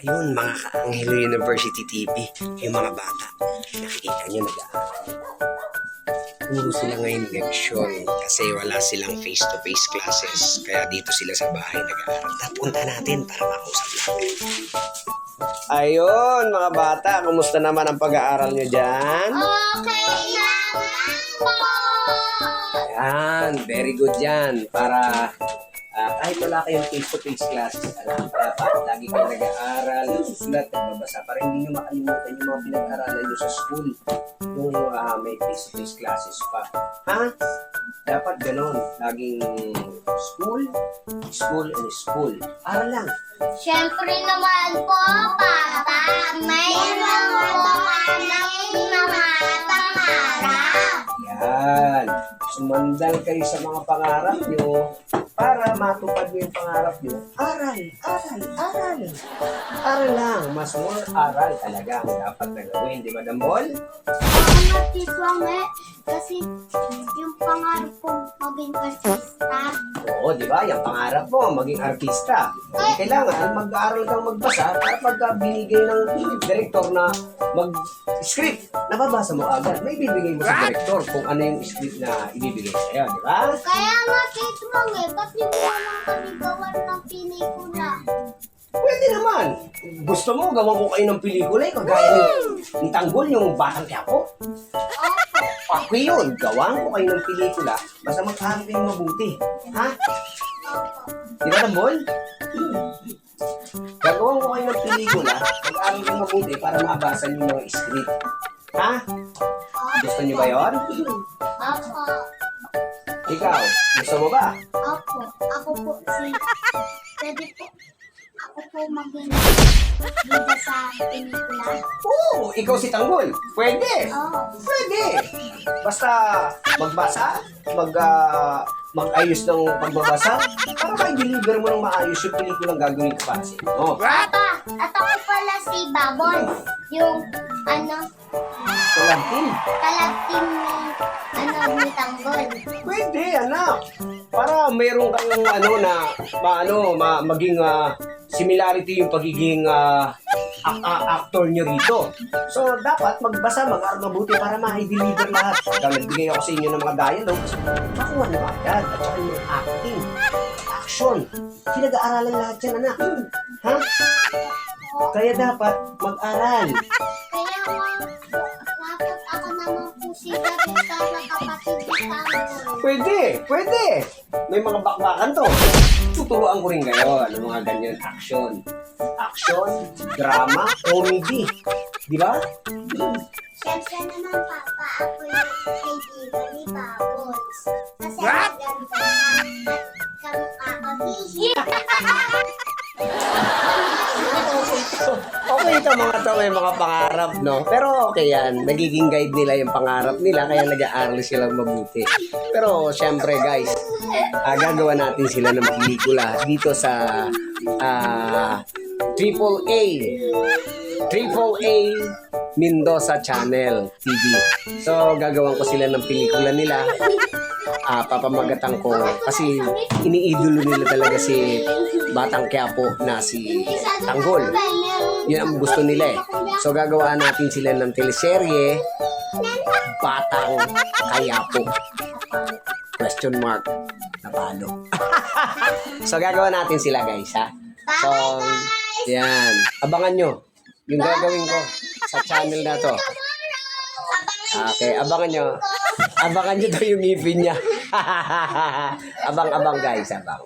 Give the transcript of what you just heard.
Yun, mga Kaanghelo University TV, yung mga bata. Nakikita nyo, nag-aaral. Puro sila ngayon leksyon kasi wala silang face-to-face classes. Kaya dito sila sa bahay nag-aaral. Punta natin para makausap natin. Ayun, mga bata, kumusta naman ang pag-aaral nyo dyan? Okay naman po! Ayan, very good yan. Para kahit wala kayong face-to-face classes, alam, kaya lagi kayo nag-aaral, nagsusulat, nagbabasa, para hindi nyo makalimutan yung mga pinag-aralan nyo sa school. Yung may face-to-face classes pa. Ha? Dapat ganon. Laging school, school, and school. Aral lang. Siyempre naman po, Papa, mayroon po kaming mga pangarap. Yan. Sumandal kayo sa mga pangarap nyo para matupad nyo yung pangarap nyo. Aral, aral, aral. Aral lang. Mas more aral talaga ang dapat na gawin. Di ba, Dambol? Matitwame, kasi yung pangarap ko maging artista. Oo, di ba? Yung pangarap mo, maging artista. Kailangan mag-aaral kang magbasa para pagka binigay ng director na mag-script, nababasa mo agad. May bibigay mo sa director kung ano yung script na ibibigay sa'yo, di ba? Kaya matitwame, ba't hindi mo naman kami gawan ng pelikula? Pwede naman. Gusto mo, gawan ko kayo ng pelikula, kagaya ni Tanggol, yung Batang Quiapo. Ako yun, gawan ko kayo ng pelikula, basta mag-aaral kayo mabuti. Ha? Di ba, Tanggol? Gagawan ko kayo ng pelikula, mag-aaral kayo mabuti para mabasa niyo yung script. Ha? Gusto niyo ba yun? Opo. Ikaw, gusto mo ba? Opo. Ako po si... Pwede po. Ako po maging bida sa pelikula. Oo, ikaw si Tanggol. Pwede. Oo. Pwede. Basta magbasa, mag-ayos ng pagbabasa, para ma-deliver mo ng maayos yung pelikulang gagawin ko para sa inyo. Oh. Papa, at ako pala si Babon. Yung, Talagtin. talagtin ni Tanggol. Pwede, anak. Para mayroon kayong maging similarity yung pagiging actor nyo rito. So, dapat magbasa, mag-aaral mabuti para ma-deliver lahat. Pagka nagbigay ako sa inyo ng mga dialogues, makuha nyo agad. At saka yung acting, action. Pinag-aaralan lahat yan, anak. Ha? Kaya dapat mag-aral. Kaya dapat ako naman po si Gabita na kapatid ni Tanggol. Pwede. May mga bakbakan to. Tuturuan ko rin kayo ng mga ganyan action. Action, drama, comedy. Di ba? Siyempre naman, Papa, ako yung kaibigan ni Babons. Kasi maganda na at kamukha Okay ito mga to, may mga pangarap, no? Pero okay yan. Nagiging guide nila yung pangarap nila, kaya nag-aaral silang mabuti. Pero syempre guys, gagawa natin sila ng pelikula dito sa AAA Mendoza Channel TV. So gagawan ko sila ng pelikula nila. Papamagatan ko kasi iniidolo nila talaga si Batang Quiapo na si Tanggol. Yun ang gusto nila eh. So gagawaan natin sila ng teleserye Batang Quiapo. Question mark. Napalo. So gagawa natin sila guys ha. So yan. Abangan nyo yung gagawin ko sa channel na to. Okay, abangan nyo. Abangan nyo daw yung ngipin niya. Abang-abang guys, abang.